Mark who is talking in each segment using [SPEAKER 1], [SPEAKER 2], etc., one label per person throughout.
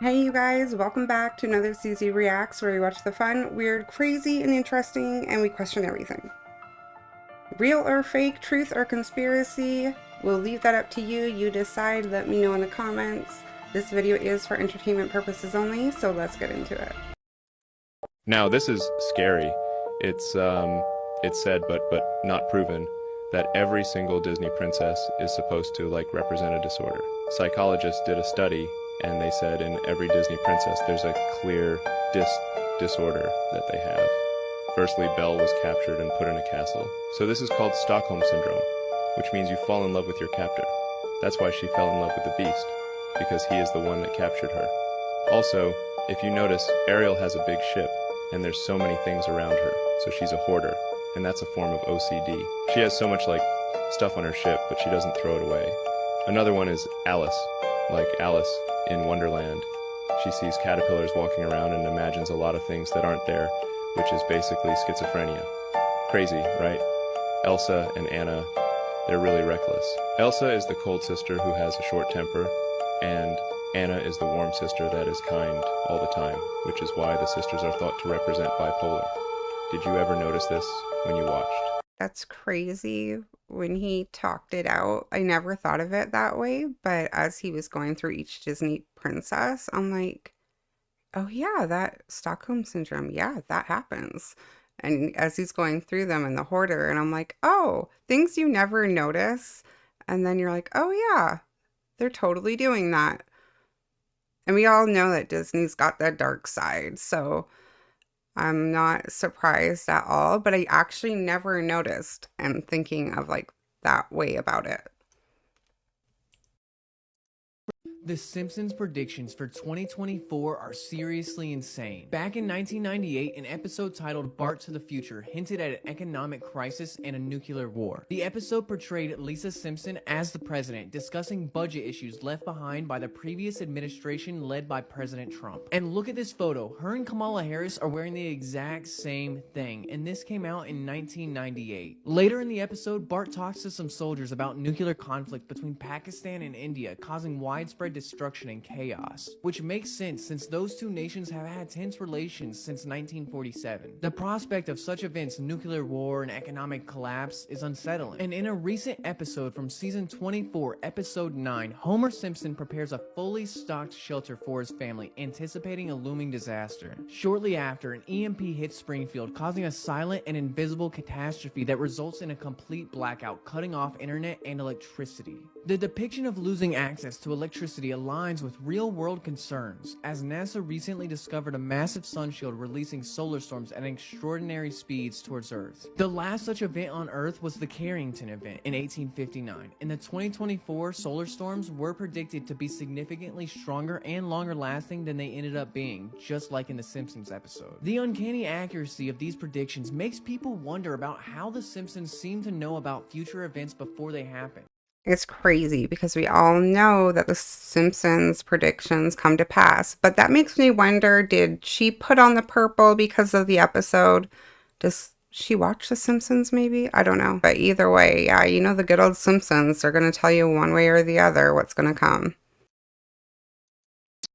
[SPEAKER 1] Hey you guys, welcome back to another CZ Reacts where we watch the fun, weird, crazy, and interesting, and we question everything. Real or fake, truth or conspiracy, we'll leave that up to you. You decide, let me know in the comments. This video is for entertainment purposes only, so let's get into it.
[SPEAKER 2] Now, this is scary. It's said, but not proven, that every single Disney princess is supposed to represent a disorder. Psychologists did a study, and they said in every Disney princess there's a clear disorder that they have. Firstly, Belle was captured and put in a castle. So this is called Stockholm Syndrome, which means you fall in love with your captor. That's why she fell in love with the Beast, because he is the one that captured her. Also, if you notice, Ariel has a big ship, and there's so many things around her, so she's a hoarder, and that's a form of OCD. She has so much, stuff on her ship, but she doesn't throw it away. Another one is Alice, like Alice in Wonderland. She sees caterpillars walking around and imagines a lot of things that aren't there, which is basically schizophrenia. Crazy, right? Elsa and Anna, they're really reckless. Elsa is the cold sister who has a short temper, and Anna is the warm sister that is kind all the time, which is why the sisters are thought to represent bipolar. Did you ever notice this when you watched?
[SPEAKER 1] That's crazy when he talked it out. I never thought of it that way, but as he was going through each Disney princess, I'm like, oh yeah, that Stockholm Syndrome, yeah, that happens. And as he's going through them in the hoarder, and I'm like, oh, things you never notice. And then you're like, oh yeah, they're totally doing that. And we all know that Disney's got that dark side, so I'm not surprised at all, but I actually never noticed and thinking of that way about it.
[SPEAKER 3] The Simpsons predictions for 2024 are seriously insane. Back in 1998, an episode titled Bart to the Future hinted at an economic crisis and a nuclear war. The episode portrayed Lisa Simpson as the president, discussing budget issues left behind by the previous administration led by President Trump. And look at this photo. Her and Kamala Harris are wearing the exact same thing, and this came out in 1998. Later in the episode, Bart talks to some soldiers about nuclear conflict between Pakistan and India, causing widespread destruction and chaos, which makes sense since those two nations have had tense relations since 1947. The prospect of such events, nuclear war and economic collapse, is unsettling. And in a recent episode from season 24, episode 9, Homer Simpson prepares a fully stocked shelter for his family, anticipating a looming disaster. Shortly after, an EMP hits Springfield, causing a silent and invisible catastrophe that results in a complete blackout, cutting off internet and electricity. The depiction of losing access to electricity aligns with real-world concerns, as NASA recently discovered a massive sun shield releasing solar storms at extraordinary speeds towards Earth. The last such event on Earth was the Carrington event in 1859, and the 2024 solar storms were predicted to be significantly stronger and longer lasting than they ended up being, just like in the Simpsons episode. The uncanny accuracy of these predictions makes people wonder about how the Simpsons seem to know about future events before they happen.
[SPEAKER 1] It's crazy because we all know that the Simpsons predictions come to pass, but that makes me wonder, did she put on the purple because of the episode? Does she watch The Simpsons maybe? I don't know. But either way, yeah, you know the good old Simpsons, they're going to tell you one way or the other what's going to come.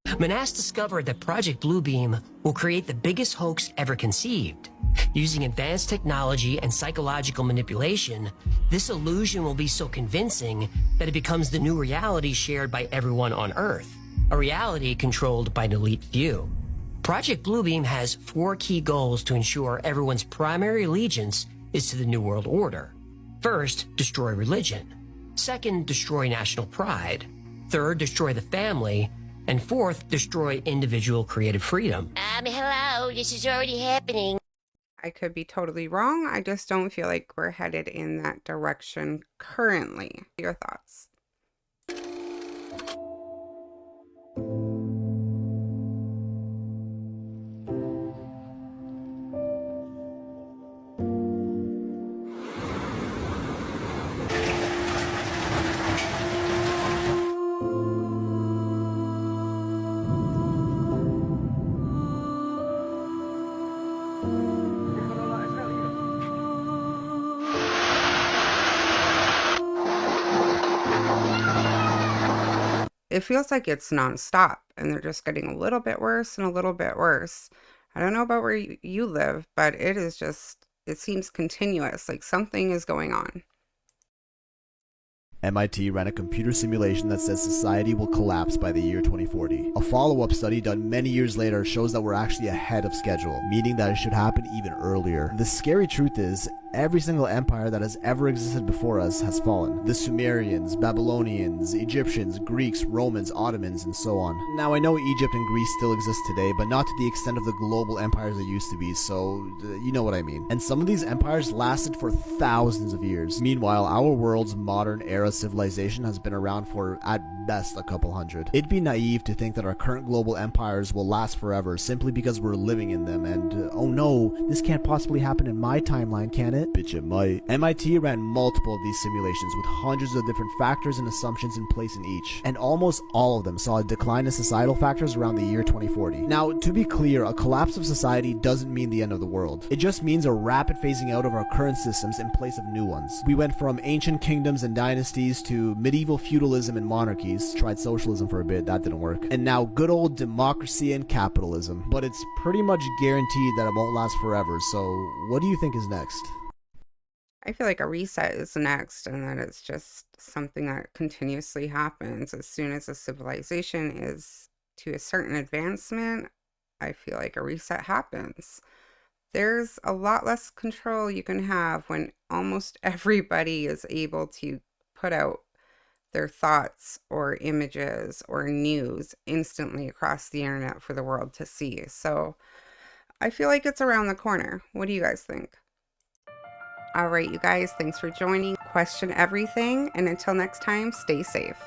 [SPEAKER 4] Manass discovered that Project Bluebeam will create the biggest hoax ever conceived. Using advanced technology and psychological manipulation, this illusion will be so convincing that it becomes the new reality shared by everyone on Earth, a reality controlled by an elite few. Project Bluebeam has 4 key goals to ensure everyone's primary allegiance is to the New World Order. First, destroy religion. Second, destroy national pride. Third, destroy the family. And fourth, destroy individual creative freedom.
[SPEAKER 5] Hello, this is already happening.
[SPEAKER 1] I could be totally wrong. I just don't feel like we're headed in that direction currently. Your thoughts? it feels like it's nonstop and they're just getting a little bit worse and a little bit worse. I don't know about where you live, but it is just, it seems continuous, like something is going on.
[SPEAKER 6] MIT ran a computer simulation that says society will collapse by the year 2040. A follow-up study done many years later shows that we're actually ahead of schedule, meaning that it should happen even earlier. The scary truth is, every single empire that has ever existed before us has fallen. The Sumerians, Babylonians, Egyptians, Greeks, Romans, Ottomans, and so on. Now I know Egypt and Greece still exist today, but not to the extent of the global empires they used to be, so you know what I mean. And some of these empires lasted for thousands of years. Meanwhile, our world's modern era civilization has been around for, at best, a couple hundred. It'd be naive to think that our current global empires will last forever simply because we're living in them, and oh no, this can't possibly happen in my timeline, can it? Bitch, it might. MIT ran multiple of these simulations with hundreds of different factors and assumptions in place in each, and almost all of them saw a decline in societal factors around the year 2040. Now, to be clear, a collapse of society doesn't mean the end of the world. It just means a rapid phasing out of our current systems in place of new ones. We went from ancient kingdoms and dynasties to medieval feudalism and monarchies, tried socialism for a bit, that didn't work, and now good old democracy and capitalism. But it's pretty much guaranteed that it won't last forever, so what do you think is next?
[SPEAKER 1] I feel like a reset is next, and that it's just something that continuously happens. As soon as a civilization is to a certain advancement, I feel like a reset happens. There's a lot less control you can have when almost everybody is able to put out their thoughts or images or news instantly across the internet for the world to see. So I feel like it's around the corner. What do you guys think? All right, you guys, thanks for joining Question Everything. And until next time, stay safe.